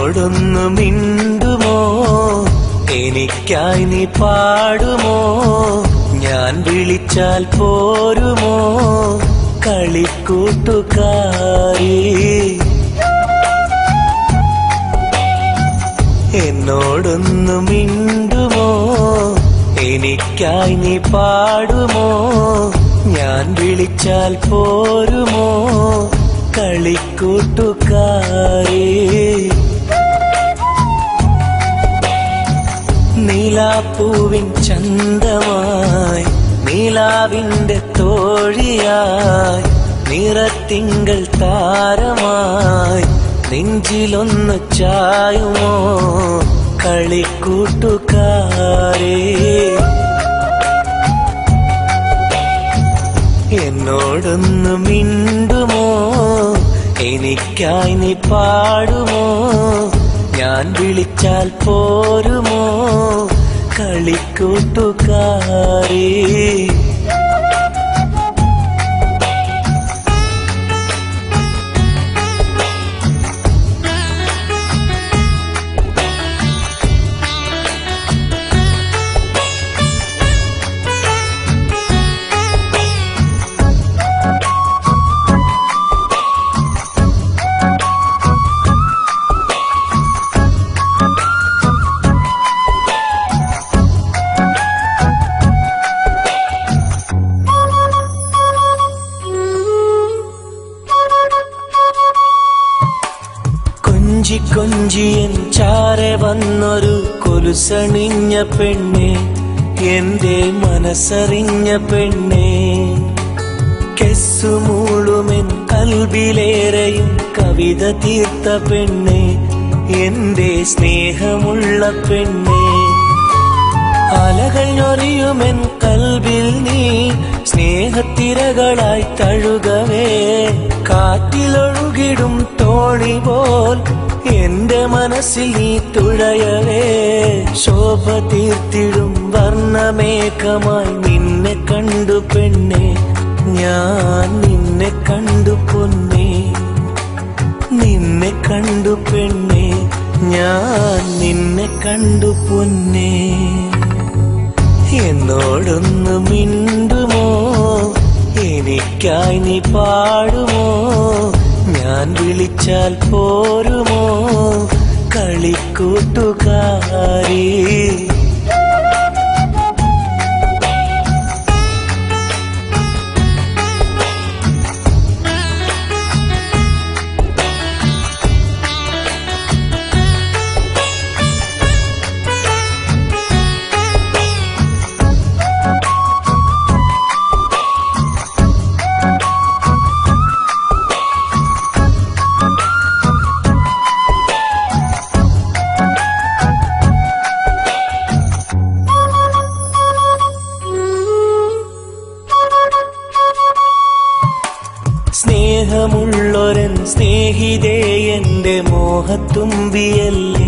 എന്നോടൊന്നു മിണ്ടുമോ, എനിക്കായി നീ പാടുമോ, ഞാൻ വിളിച്ചാൽ പോരുമോ കളിക്കൂട്ടുകാരി. എന്നോടൊന്നു മിണ്ടുമോ, എനിക്കായി നീ പാടുമോ, ഞാൻ വിളിച്ചാൽ പോരുമോ കളിക്കൂട്ടുകാരി. നീലാപ്പൂവിൻ ചന്തമായി, നീലാവിന്റെ തോഴിയായി, നിറത്തിങ്കൾ താരമായി, നെഞ്ചിലൊന്നു ചായുമോ കളിക്കൂട്ടുകാരേ. എന്നോടൊന്നു മിണ്ടുമോ, എനിക്കായി നീ പാടുമോ, ഞാൻ വിളിച്ചാൽ പോരുമോ കളിക്കൂട്ടുകാരേ. കൊഞ്ചി കൊഞ്ചിയൻ ചാരെ വന്നൊരു കൊലുസണിഞ്ഞ പെണ്ണെ, എന്റെ മനസ്സറിഞ്ഞ പെണ്ണെ, കെസ്സുമൂളുമെൻ കൽബിലേറെയും കവിത തീർത്ത പെണ്ണെ, എന്റെ സ്നേഹമുള്ള പെണ്ണെ. അലകൾ ഞൊറിയുമെൻ കൽബിൽ നീ സ്നേഹത്തിരകളായി തഴുകവേ, കാറ്റിലൊഴുകിടും തോണി പോൽ എന്റെ മനസ്സിൽ നീ തുഴയവേ, ശോഭ തീർത്തിടും വർണ്ണമേഘമായി നിന്നെ കണ്ടു പെണ്ണെ, ഞാൻ നിന്നെ കണ്ടു പൊന്നേ, നിന്നെ കണ്ടു പെണ്ണെ, ഞാൻ നിന്നെ കണ്ടു പൊന്നേ. എന്നോടൊന്നു മിണ്ടുമോ, എനിക്കായി നീ പാടുമോ, ഞാൻ വിളിച്ചാൽ പോരുമോ കളിക്കൂട്ടുകാരി. സ്നേഹമുള്ളൊരൻ സ്നേഹിതേ എന്റെ മോഹത്തുമ്പിയല്ലേ,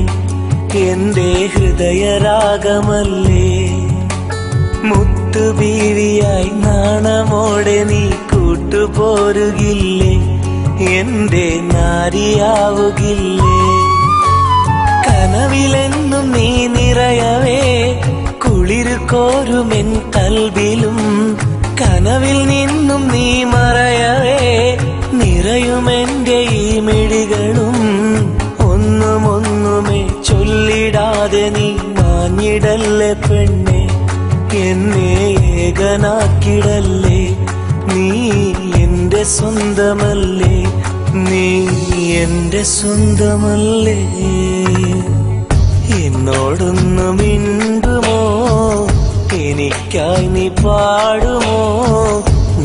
എന്റെ ഹൃദയരാഗമല്ലേ, മുത്തുബീവിയായി നാണമോടെ നീ കൂട്ടുപോരുകില്ലേ, എന്റെ നാരിയാവുകില്ലേ. കനവിലെന്നും നീ നിറയവേ, കുളിരു കോരുമെൻ കൽബിലും, കനവിൽ നിന്നും നീ മറയവേ, നിറയുമെന്റെ ഈ മിഴികളും. ഒന്നുമൊന്നുമേ ചൊല്ലിടാതെ നീ മാഞ്ഞിടല്ലേ പെണ്ണെ, എന്നെ ഏകനാക്കിടല്ലേ, നീ എന്റെ സ്വന്തമല്ലേ, നീ എന്റെ സ്വന്തമല്ലേ. എന്നോടൊന്നു മിണ്ടുമോ, എനിക്കായി നീ പാടുമോ,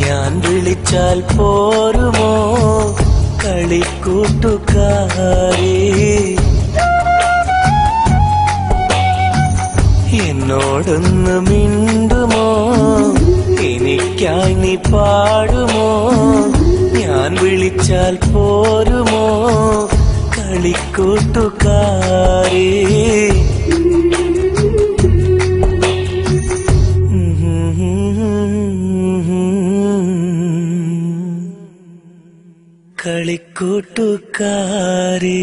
ഞാൻ വിളിച്ചാൽ പോരുമോ കളിക്കൂട്ടുകാരി. എന്നോടൊന്നു മിണ്ടുമോ, എനിക്കായി നീ പാടുമോ, ഞാൻ വിളിച്ചാൽ പോരുമോ കളിക്കൂട്ടുകാരി. കളിക്കൂട്ടുകാരി.